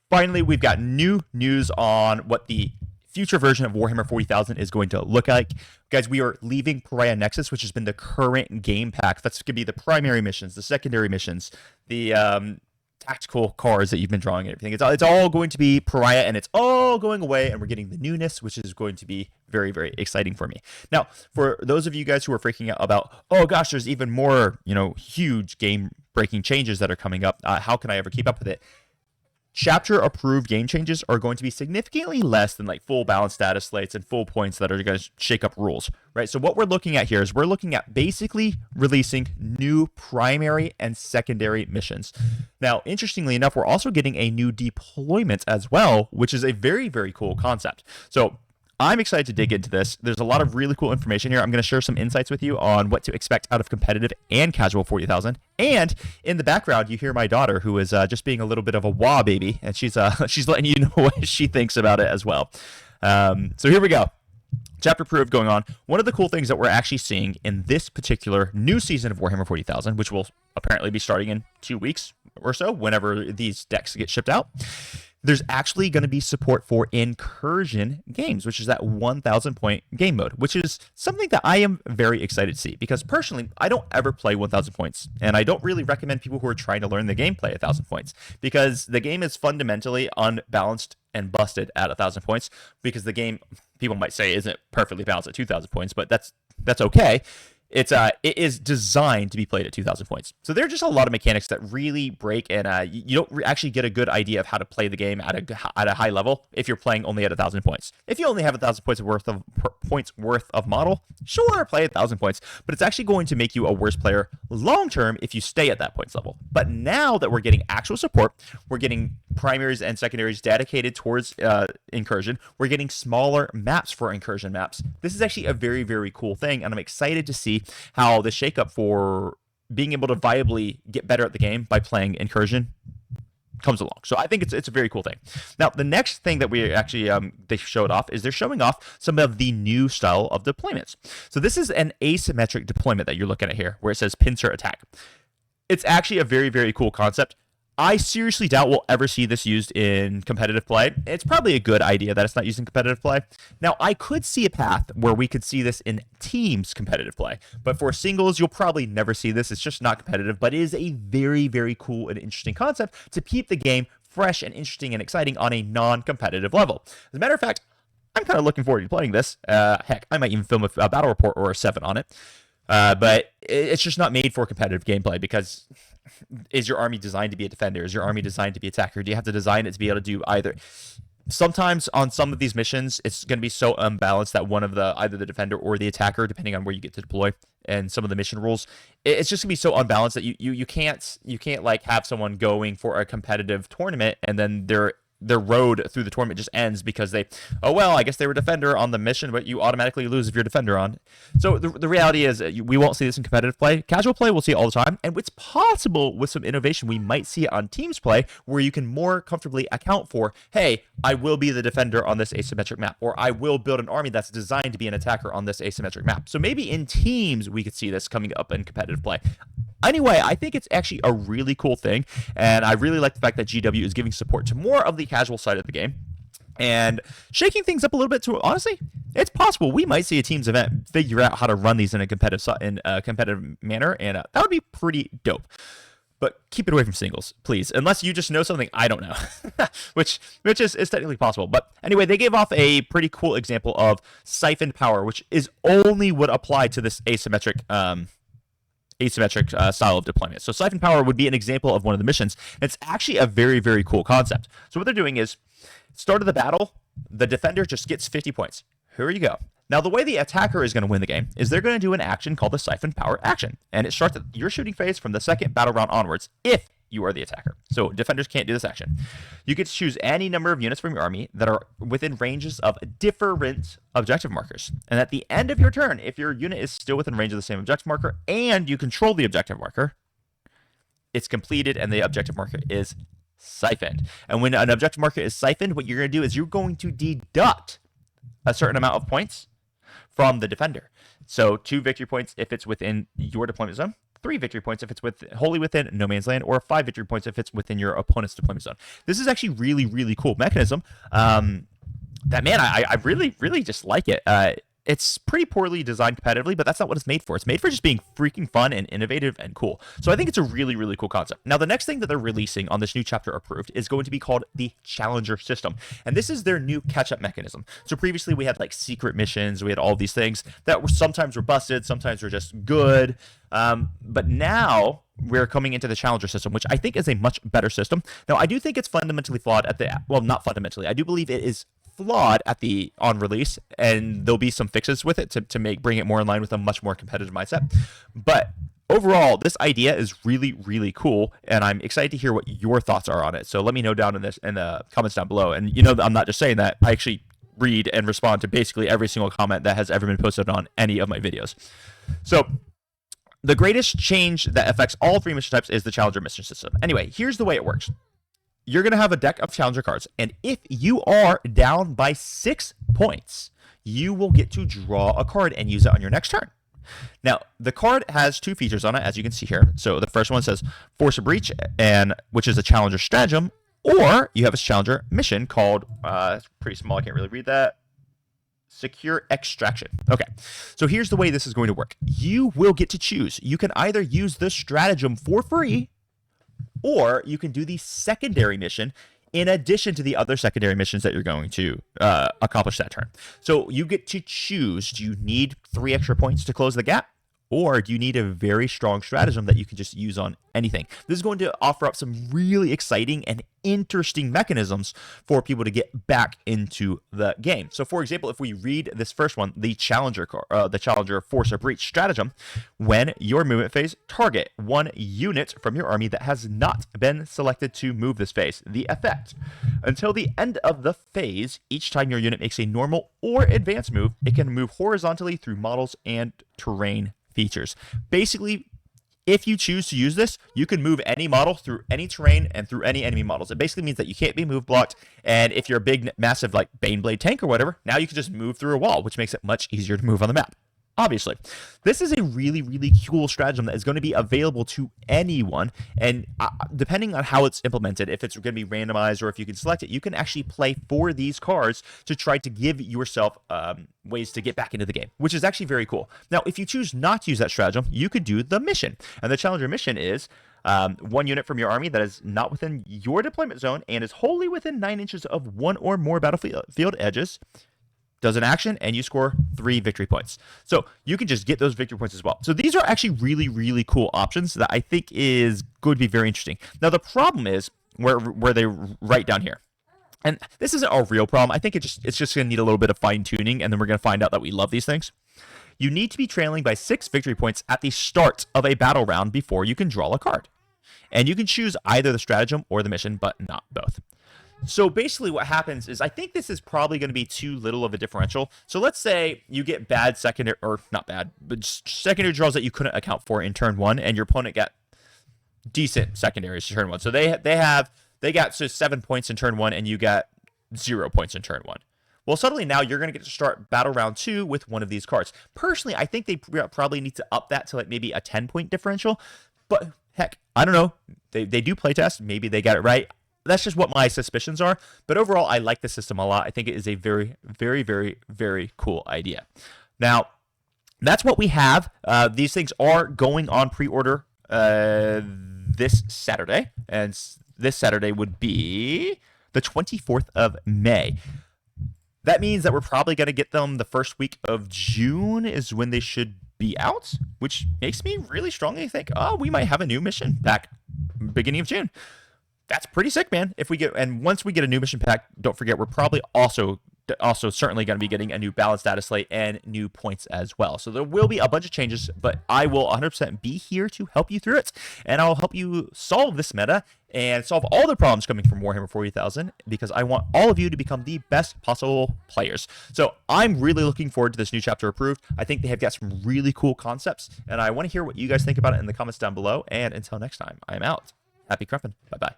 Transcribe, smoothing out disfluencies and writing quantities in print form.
finally, we've got new news on what the future version of Warhammer 40,000 is going to look like. Guys, we are leaving Pariah Nexus, which has been the current game pack. That's going to be the primary missions, the secondary missions, the tactical cards that you've been drawing and everything. It's all going to be Pariah, and it's all going away, and we're getting the newness, which is going to be very, very exciting for me. Now, for those of you guys who are freaking out about, oh gosh, there's even more, huge game-breaking changes that are coming up. How can I ever keep up with it? Chapter approved game changes are going to be significantly less than like full balance status slates and full points that are going to shake up rules, right? So what we're looking at here is we're looking at basically releasing new primary and secondary missions. Now, interestingly enough, we're also getting a new deployment as well, which is a very, very cool concept. So I'm excited to dig into this. There's a lot of really cool information here. I'm going to share some insights with you on what to expect out of competitive and casual 40,000. And in the background, you hear my daughter, who is just being a little bit of a wah baby, and she's letting you know what she thinks about it as well. So here we go. Chapter approved going on. One of the cool things that we're actually seeing in this particular new season of Warhammer 40,000, which will apparently be starting in 2 weeks or so, whenever these decks get shipped out, there's actually going to be support for incursion games, which is that 1,000 point game mode, which is something that I am very excited to see, because personally, I don't ever play 1,000 points, and I don't really recommend people who are trying to learn the game play 1,000 points, because the game is fundamentally unbalanced and busted at 1,000 points, because the game, people might say, isn't perfectly balanced at 2,000 points, but that's okay. It is designed to be played at 2,000 points. So there are just a lot of mechanics that really break, and you don't actually get a good idea of how to play the game at a high level if you're playing only at 1,000 points. If you only have 1,000 points worth of model, sure, play 1,000 points, but it's actually going to make you a worse player long term if you stay at that points level. But now that we're getting actual support, we're getting primaries and secondaries dedicated towards incursion. We're getting smaller maps for incursion maps. This is actually a very, very cool thing, and I'm excited to see how the shakeup for being able to viably get better at the game by playing incursion comes along. So I think it's a very cool thing. Now, the next thing that we actually they showed off is they're showing off some of the new style of deployments. So this is an asymmetric deployment that you're looking at here, where it says pincer attack. It's actually a very, very cool concept. I seriously doubt we'll ever see this used in competitive play. It's probably a good idea that it's not used in competitive play. Now, I could see a path where we could see this in teams competitive play, but for singles, you'll probably never see this. It's just not competitive, but it is a very, very cool and interesting concept to keep the game fresh and interesting and exciting on a non-competitive level. As a matter of fact, I'm kind of looking forward to playing this. Heck, I might even film a battle report or a 7 on it. But it's just not made for competitive gameplay, because is your army designed to be a defender? Is your army designed to be attacker? Do you have to design it to be able to do either? Sometimes on some of these missions, it's going to be so unbalanced that one of either the defender or the attacker, depending on where you get to deploy and some of the mission rules, it's just going to be so unbalanced that you can't like have someone going for a competitive tournament and then their road through the tournament just ends because I guess they were defender on the mission, but you automatically lose if you're defender on. So the reality is we won't see this in competitive play. Casual play, we'll see it all the time. And it's possible with some innovation, we might see it on teams play, where you can more comfortably account for, hey, I will be the defender on this asymmetric map, or I will build an army that's designed to be an attacker on this asymmetric map. So maybe in teams, we could see this coming up in competitive play. Anyway, I think it's actually a really cool thing, and I really like the fact that GW is giving support to more of the casual side of the game and shaking things up a little bit. To honestly, it's possible we might see a teams event figure out how to run these in a competitive manner, and that would be pretty dope. But keep it away from singles, please, unless you just know something I don't know, which is technically possible. But anyway, they gave off a pretty cool example of siphoned power, which is only would apply to this asymmetric style of deployment. So siphon power would be an example of one of the missions. It's actually a very, very cool concept. So what they're doing is, start of the battle, the defender just gets 50 points. Here you go. Now, the way the attacker is going to win the game is they're going to do an action called the siphon power action. And it starts at your shooting phase from the second battle round onwards, if you are the attacker. So defenders can't do this action. You get to choose any number of units from your army that are within ranges of different objective markers. And at the end of your turn, if your unit is still within range of the same objective marker and you control the objective marker, it's completed and the objective marker is siphoned. And when an objective marker is siphoned, what you're going to do is you're going to deduct a certain amount of points from the defender. So 2 victory points if it's within your deployment zone, 3 victory points if it's wholly within no man's land, or 5 victory points if it's within your opponent's deployment zone. This is actually really, really cool mechanism. That, man, I really, really just like it. It's pretty poorly designed competitively, but that's not what it's made for. It's made for just being freaking fun and innovative and cool. So I think it's a really, really cool concept. Now, the next thing that they're releasing on this new chapter approved is going to be called the Challenger system. And this is their new catch-up mechanism. So previously we had like secret missions, we had all these things that sometimes were busted, sometimes were just good. But now we're coming into the Challenger system, which I think is a much better system. Now, I do think it's fundamentally flawed well, not fundamentally. I do believe it is flawed on release, and there'll be some fixes with it to bring it more in line with a much more competitive mindset. But overall, this idea is really, really cool, and I'm excited to hear what your thoughts are on it. So let me know down in the comments down below. And I'm not just saying that. I actually read and respond to basically every single comment that has ever been posted on any of my videos. So the greatest change that affects all 3 mission types is the Challenger mission system. Anyway, here's the way it works. You're going to have a deck of Challenger cards, and if you are down by 6 points, you will get to draw a card and use it on your next turn. Now, the card has 2 features on it, as you can see here. So the first one says Force a Breach, which is a Challenger stratagem, or you have a Challenger mission called, it's pretty small, I can't really read that, Secure Extraction. Okay, so here's the way this is going to work. You will get to choose. You can either use the stratagem for free, or you can do the secondary mission in addition to the other secondary missions that you're going to accomplish that turn. So you get to choose, do you need 3 extra points to close the gap? Or do you need a very strong stratagem that you can just use on anything? This is going to offer up some really exciting and interesting mechanisms for people to get back into the game. So, for example, if we read this first one, the Challenger Force or Breach stratagem, when your movement phase, target 1 unit from your army that has not been selected to move this phase. The effect: until the end of the phase, each time your unit makes a normal or advanced move, it can move horizontally through models and terrain features. Basically, if you choose to use this, you can move any model through any terrain and through any enemy models. It basically means that you can't be move blocked, and if you're a big, massive, like Baneblade tank or whatever, now you can just move through a wall, which makes it much easier to move on the map. Obviously, this is a really, really cool stratagem that is going to be available to anyone, and depending on how it's implemented, if it's going to be randomized or if you can select it, you can actually play for these cards to try to give yourself ways to get back into the game, which is actually very cool. Now, if you choose not to use that stratagem, you could do the mission, and the Challenger mission is 1 unit from your army that is not within your deployment zone and is wholly within 9 inches of 1 or more battlefield edges, does an action, and you score 3 victory points. So you can just get those victory points as well. So these are actually really, really cool options that I think is going to be very interesting. Now, the problem is where they write down here. And this isn't a real problem. I think it's just going to need a little bit of fine-tuning, and then we're going to find out that we love these things. You need to be trailing by 6 victory points at the start of a battle round before you can draw a card. And you can choose either the stratagem or the mission, but not both. So basically what happens is, I think this is probably going to be too little of a differential. So let's say you get bad secondary, or not bad, but secondary draws that you couldn't account for in turn 1, and your opponent got decent secondaries in turn 1. So they got 7 points in turn 1, and you got 0 points in turn 1. Well, suddenly now you're going to get to start battle round 2 with one of these cards. Personally, I think they probably need to up that to like maybe a 10-point differential. But heck, I don't know. They do playtest. Maybe they got it right. That's just what my suspicions are. But overall, I like the system a lot. I think it is a very, very, very, very cool idea. Now, that's what we have. These things are going on pre-order this Saturday. And this Saturday would be the 24th of May. That means that we're probably going to get them the first week of June is when they should be out, which makes me really strongly think, oh, we might have a new mission back beginning of June. That's pretty sick, man. And once we get a new mission pack, don't forget, we're probably also certainly going to be getting a new balanced data slate and new points as well. So there will be a bunch of changes, but I will 100% be here to help you through it, and I'll help you solve this meta and solve all the problems coming from Warhammer 40,000, because I want all of you to become the best possible players. So I'm really looking forward to this new chapter approved. I think they have got some really cool concepts, and I want to hear what you guys think about it in the comments down below. And until next time, I'm out. Happy crumping. Bye-bye.